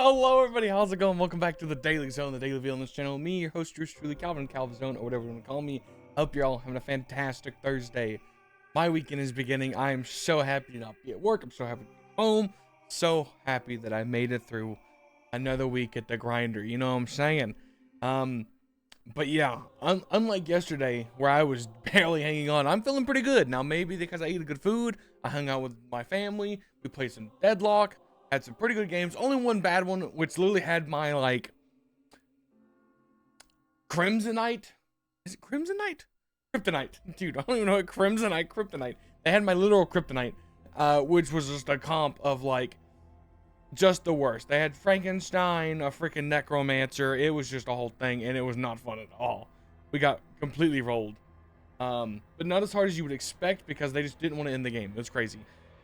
Hello everybody, how's it going? Welcome back to the Daily Zone, the Daily View on this channel. Me, your host, yours truly, Calvin, or whatever you want to call me. I hope you're all having a fantastic Thursday. My weekend is beginning. I am so happy to not be at work. I'm so happy to be home. So happy that I made it through another week at the grinder. You know what I'm saying? But yeah, unlike yesterday where I was barely hanging on, I'm feeling pretty good. Now maybe because I ate good food, I hung out with my family, we played some Deadlock, had some pretty good games. Only one bad one, which literally had my, like, Crimsonite. Is it Crimsonite? Kryptonite. Dude, I don't even know what Crimsonite, Kryptonite. They had my literal Kryptonite, which was just a comp of, like, just the worst. They had Frankenstein, a freaking necromancer. It was just a whole thing, and it was not fun at all. We got completely rolled. But not as hard as you would expect because they just didn't want to end the game. It was crazy.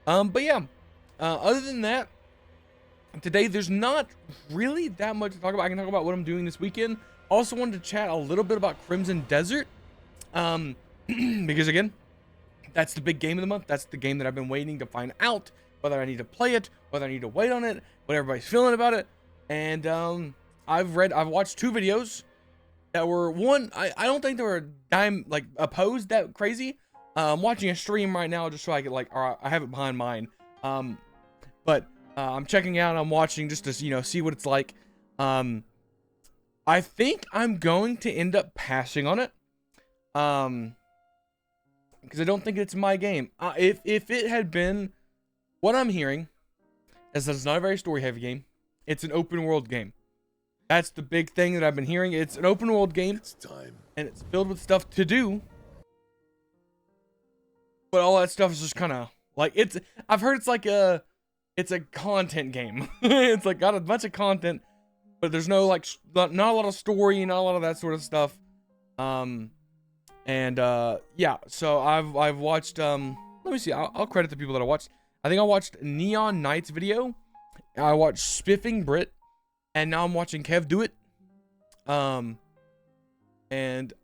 But yeah, other than that, today there's not really that much to talk about. I can talk about what I'm doing this weekend. Also wanted to chat a little bit about Crimson Desert. Because again, that's the big game of the month. That's the game that I've been waiting to find out whether I need to play it, whether I need to wait on it, what everybody's feeling about it. And I've watched two videos that were I don't think they were opposed that crazy. I'm watching a stream right now just so I get I have it behind mine. But I'm checking out, I'm watching just to, you know, see what it's like. I think I'm going to end up passing on it. Because I don't think it's my game. If it had been, what I'm hearing is that it's not a very story heavy game. It's an open world game. That's the big thing that I've been hearing. It's an open world game. It's time. And it's filled with stuff to do. But all that stuff is just kind of like, I've heard it's like it's a content game. It's like got a bunch of content, but there's no not a lot of story, not a lot of that sort of stuff. Yeah, so I've watched, let me see, I'll credit the people that I watched. I think I watched Neon Knight's video, I watched Spiffing Brit, and now I'm watching Kev do it. And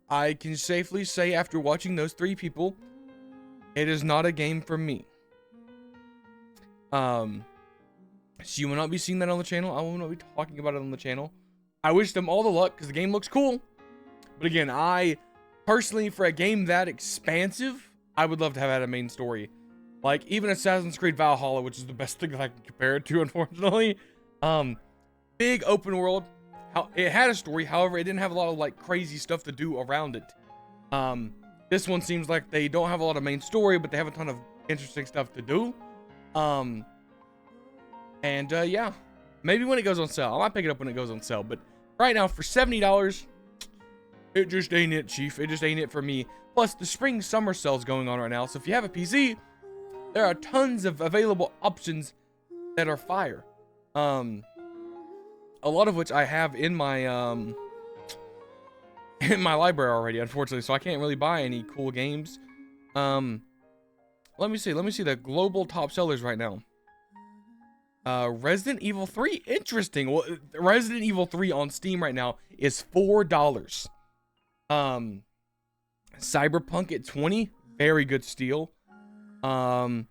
I can safely say after watching those three people, it is not a game for me. So you will not be seeing that on the channel. I will not be talking about it on the channel. I wish them all the luck because the game looks cool. But again, I personally, for a game that expansive, I would love to have had a main story. Like even Assassin's Creed Valhalla, which is the best thing that I can compare it to, unfortunately. Big open world. It had a story, however, it didn't have a lot of like crazy stuff to do around it. This one seems like they don't have a lot of main story, but they have a ton of interesting stuff to do. Yeah, maybe when it goes on sale. I might pick it up when it goes on sale, but right now for $70, it just ain't it, chief. It just ain't it for me. Plus, the spring summer sale's going on right now, so if you have a PC, there are tons of available options that are fire. A lot of which I have in my library already, unfortunately, so I can't really buy any cool games. Let me see the global top sellers right now. Resident Evil 3, interesting. Well, Resident Evil 3 on Steam right now is $4. Cyberpunk at $20, very good steal. Elden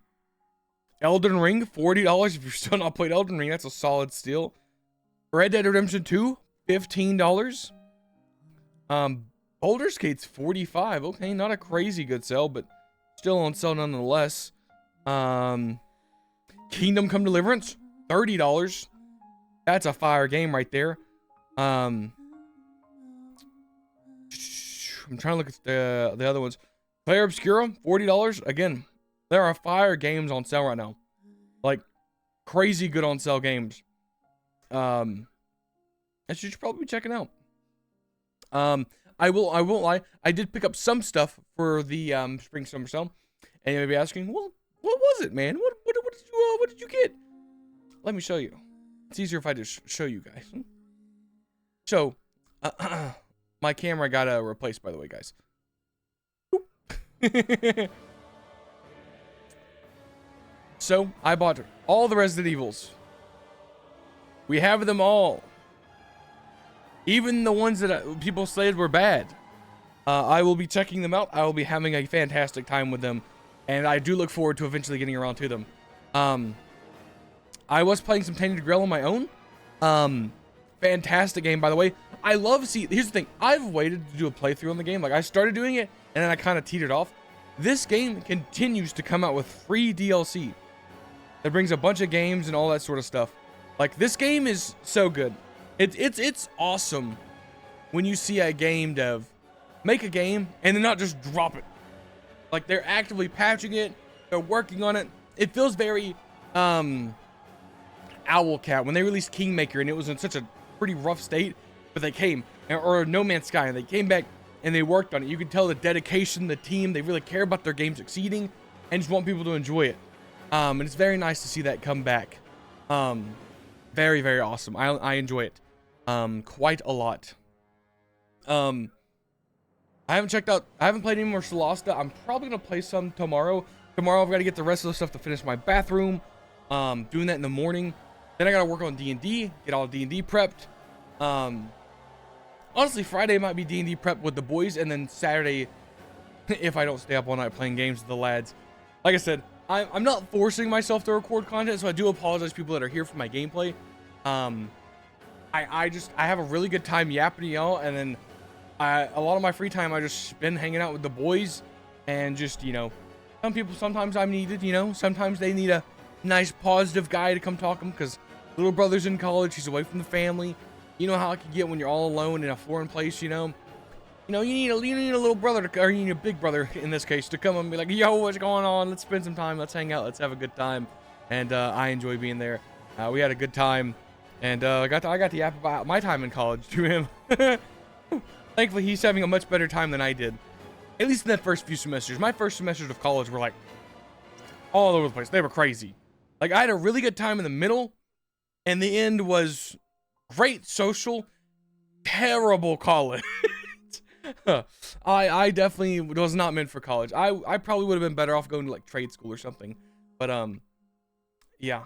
Ring, $40. If you're still not played Elden Ring, that's a solid steal. Red Dead Redemption 2, $15. Baldur's Gate's $45. Okay, not a crazy good sale, but still on sale nonetheless. Kingdom Come Deliverance, $30. That's a fire game right there. I'm trying to look at the other ones. Clair Obscura, $40. Again, there are fire games on sale right now. Like, crazy good on sale games. That you should probably be checking out. I won't lie. I did pick up some stuff for the spring summer sale. And you may be asking, well, what was it, man? What did you get? Let me show you. It's easier if I just show you guys. So, my camera got replaced, by the way, guys. So, I bought all the Resident Evils. We have them all. Even the ones that people said were bad. I will be checking them out. I will be having a fantastic time with them. And I do look forward to eventually getting around to them. I was playing some Tainted Grail on my own. Fantastic game, by the way. I love, see, here's the thing. I've waited to do a playthrough on the game. Like, I started doing it, and then I kind of teetered off. This game continues to come out with free DLC that brings a bunch of games and all that sort of stuff. Like, this game is so good. It's awesome when you see a game dev make a game and then not just drop it. Like, they're actively patching it, they're working on it. It feels very Owlcat when they released Kingmaker and it was in such a pretty rough state, but they came, or No Man's Sky, and they came back and they worked on it. You can tell the dedication, the team, they really care about their game succeeding and just want people to enjoy it. And it's very nice to see that come back. Very, very awesome. I enjoy it quite a lot. I haven't played any more Solasta. I'm probably gonna play some tomorrow. Tomorrow I've got to get the rest of the stuff to finish my bathroom. Doing that in the morning. Then I gotta work on D&D, get all D&D prepped. Honestly, Friday might be D&D prep with the boys, and then Saturday, if I don't stay up all night playing games with the lads. Like I said, I'm not forcing myself to record content, so I do apologize to people that are here for my gameplay. I have a really good time yapping to y'all, and then a lot of my free time I just spend hanging out with the boys, and just, you know, sometimes I'm needed, you know, sometimes they need a nice positive guy to come talk to them, because little brother's in college, he's away from the family. You know how it can get when you're all alone in a foreign place, you know. You need a little brother, or you need a big brother in this case, to come and be like, yo, what's going on? Let's spend some time. Let's hang out. Let's have a good time. And I enjoy being there. We had a good time, and I got to yap about my time in college to him. Thankfully, he's having a much better time than I did. At least in the first few semesters. My first semesters of college were like all over the place. They were crazy. Like, I had a really good time in the middle, and the end was great social, terrible college. I definitely was not meant for college. I probably would have been better off going to like trade school or something. But yeah,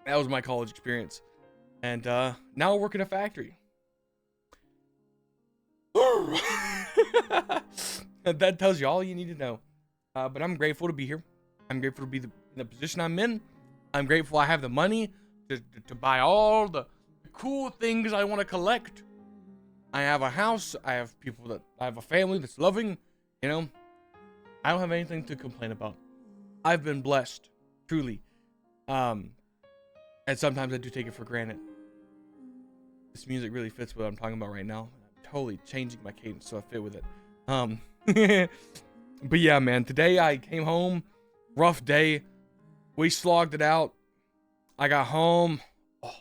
that was my college experience. And now I work in a factory. That tells you all you need to know. But I'm grateful to be here. I'm grateful to be in the position I'm in. I'm grateful I have the money to buy all the cool things I want to collect. I have a house. I have a family that's loving. You know, I don't have anything to complain about. I've been blessed, truly. And sometimes I do take it for granted. This music really fits what I'm talking about right now. I'm totally changing my cadence so I fit with it. But yeah, man, today I came home, rough day. We slogged it out. I got home. Oh,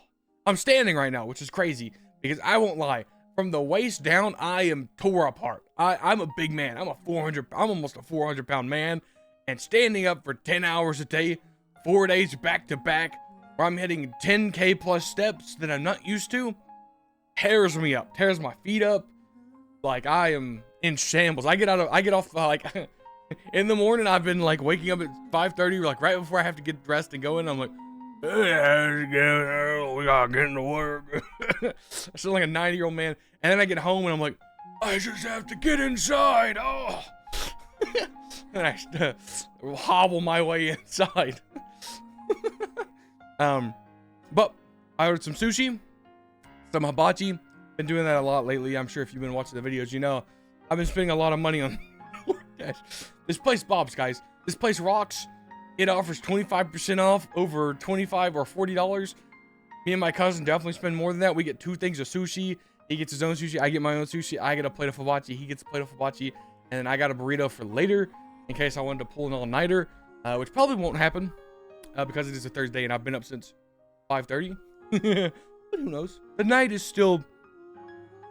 I'm standing right now, which is crazy because I won't lie. From the waist down, I am tore apart. I'm a big man. I'm almost a 400-pound man, and standing up for 10 hours a day, 4 days back to back, where I'm hitting 10K plus steps that I'm not used to, tears me up, tears my feet up. Like, I am in shambles. I get off like in the morning. I've been like waking up at 5:30, like right before I have to get dressed and go in. I'm like, we gotta get into work. I sound like a 90-year-old man. And then I get home and I'm like, I just have to get inside. Oh, and I hobble my way inside. But I ordered some sushi, some hibachi. Been doing that a lot lately. I'm sure if you've been watching the videos, you know I've been spending a lot of money on this place. Bob's, guys, this place rocks. It offers 25% off over $25 or $40. Me and my cousin definitely spend more than that. We get 2 things of sushi. He gets his own sushi. I get my own sushi. I get a plate of hibachi. He gets a plate of hibachi. And then I got a burrito for later in case I wanted to pull an all-nighter, which probably won't happen because it is a Thursday and I've been up since 5:30. But who knows? The night is still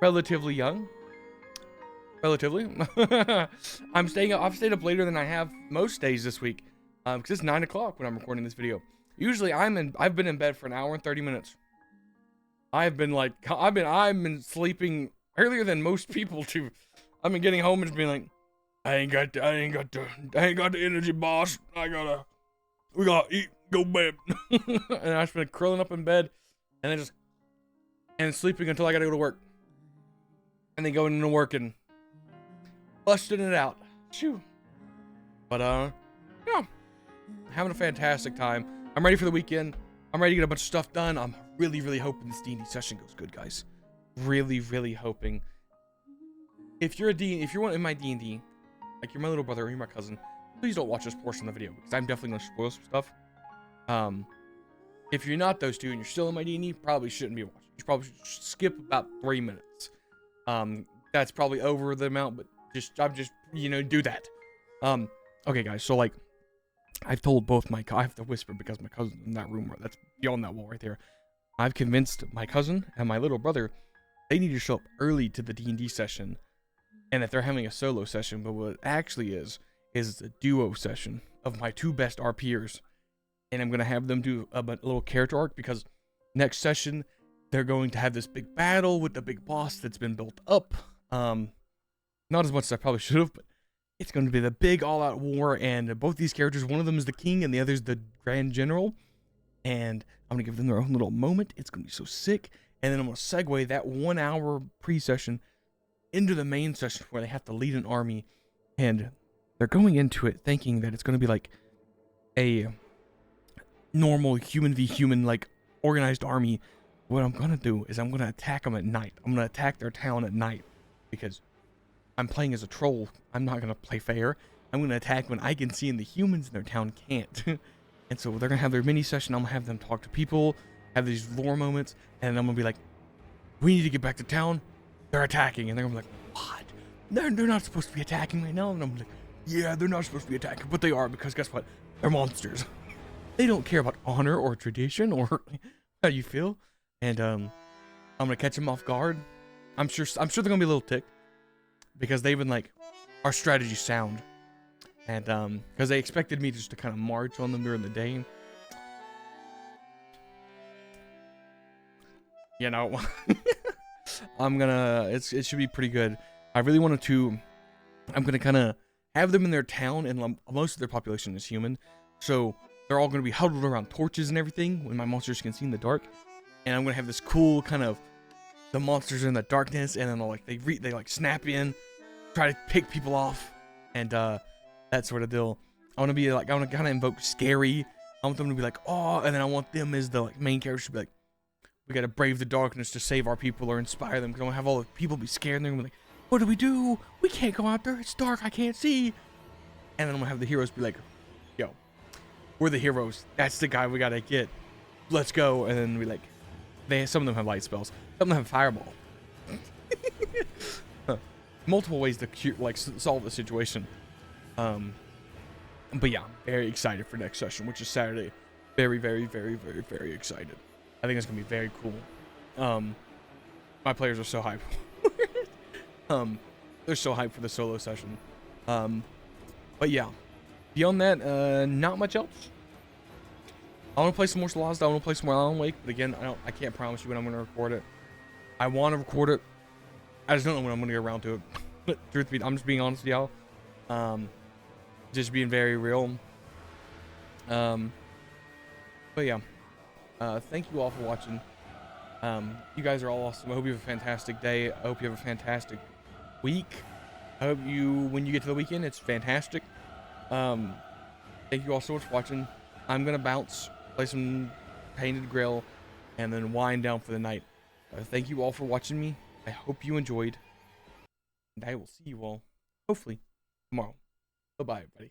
relatively young. Relatively. I've stayed up later than I have most days this week. Because it's 9 o'clock when I'm recording this video. Usually I've been in bed for an hour and 30 minutes. I've been sleeping earlier than most people too. I've been getting home and just being like, I ain't got the energy, boss. We gotta eat, go bed. And I've been curling up in bed and then sleeping until I gotta go to work. And then going into work and busting it out. Shoo. But yeah. Having a fantastic time. I'm ready for the weekend. I'm ready to get a bunch of stuff done. I'm really hoping this D&D session goes good, guys. Really hoping. If you're one in my D&D, like you're my little brother or you're my cousin, please don't watch this portion of the video because I'm definitely gonna spoil some stuff. If you're not those two and you're still in my D&D, probably shouldn't be watching. You probably should skip about 3 minutes. That's probably over the amount, but I'm just do that. Okay, guys. So like, I've told both I have to whisper because my cousin's in that room. That's beyond that wall right there. I've convinced my cousin and my little brother they need to show up early to the D&D session, and if they're having a solo session, but what it actually is a duo session of my 2 best RPers, and I'm gonna have them do a little character arc because next session they're going to have this big battle with the big boss that's been built up. Not as much as I probably should have, but it's going to be the big all-out war, and both these characters, one of them is the king and the other is the grand general, and I'm going to give them their own little moment. It's going to be so sick, and then I'm going to segue that 1 hour pre-session into the main session where they have to lead an army, and they're going into it thinking that it's going to be like a normal human v human, like, organized army. What I'm going to do is I'm going to attack them at night. I'm going to attack their town at night because I'm playing as a troll. I'm not going to play fair. I'm going to attack when I can see and the humans in their town can't. And so they're going to have their mini session. I'm going to have them talk to people, have these lore moments, and I'm going to be like, we need to get back to town. They're attacking. And they're going to be like, what? They're not supposed to be attacking right now. And I'm like, yeah, they're not supposed to be attacking, but they are because guess what? They're monsters. They don't care about honor or tradition or how you feel. And I'm going to catch them off guard. I'm sure they're going to be a little ticked because they've been like, our strategy's sound. And because they expected me just to kind of march on them during the day. You know, it should be pretty good. I really wanted to, I'm going to kind of have them in their town, and most of their population is human. So they're all going to be huddled around torches and everything when my monsters can see in the dark. And I'm going to have this cool kind of, the monsters are in the darkness, and then they like snap in, try to pick people off, and that sort of deal. I want to kind of invoke scary. I want them to be like, oh, and then I want them as the like main characters to be like, we got to brave the darkness to save our people or inspire them. Because I want to have all the people be scared, and they're going to be like, what do we do? We can't go out there. It's dark. I can't see. And then I'm going to have the heroes be like, yo, we're the heroes. That's the guy we got to get. Let's go. And then we like, some of them have light spells. Some of them have fireball. Multiple ways to solve the situation. But yeah, I'm very excited for next session, which is Saturday. Very excited. I think it's gonna be very cool. My players are so hyped. They're so hyped for the solo session. But yeah, beyond that, not much else. I want to play some more Sloths. I want to play some more Alan Wake, but again, I can't promise you when I'm gonna record it. I want to record it. I just don't know when I'm gonna get around to it. Truth be, I'm just being honest with y'all. Just being very real. But yeah, thank you all for watching. You guys are all awesome. I hope you have a fantastic day. I hope you have a fantastic week. I hope when you get to the weekend, it's fantastic. Thank you all so much for watching. I'm gonna bounce, play some Painted Grill, and then wind down for the night. Thank you all for watching me. I hope you enjoyed, and I will see you all hopefully tomorrow. Bye-bye, everybody.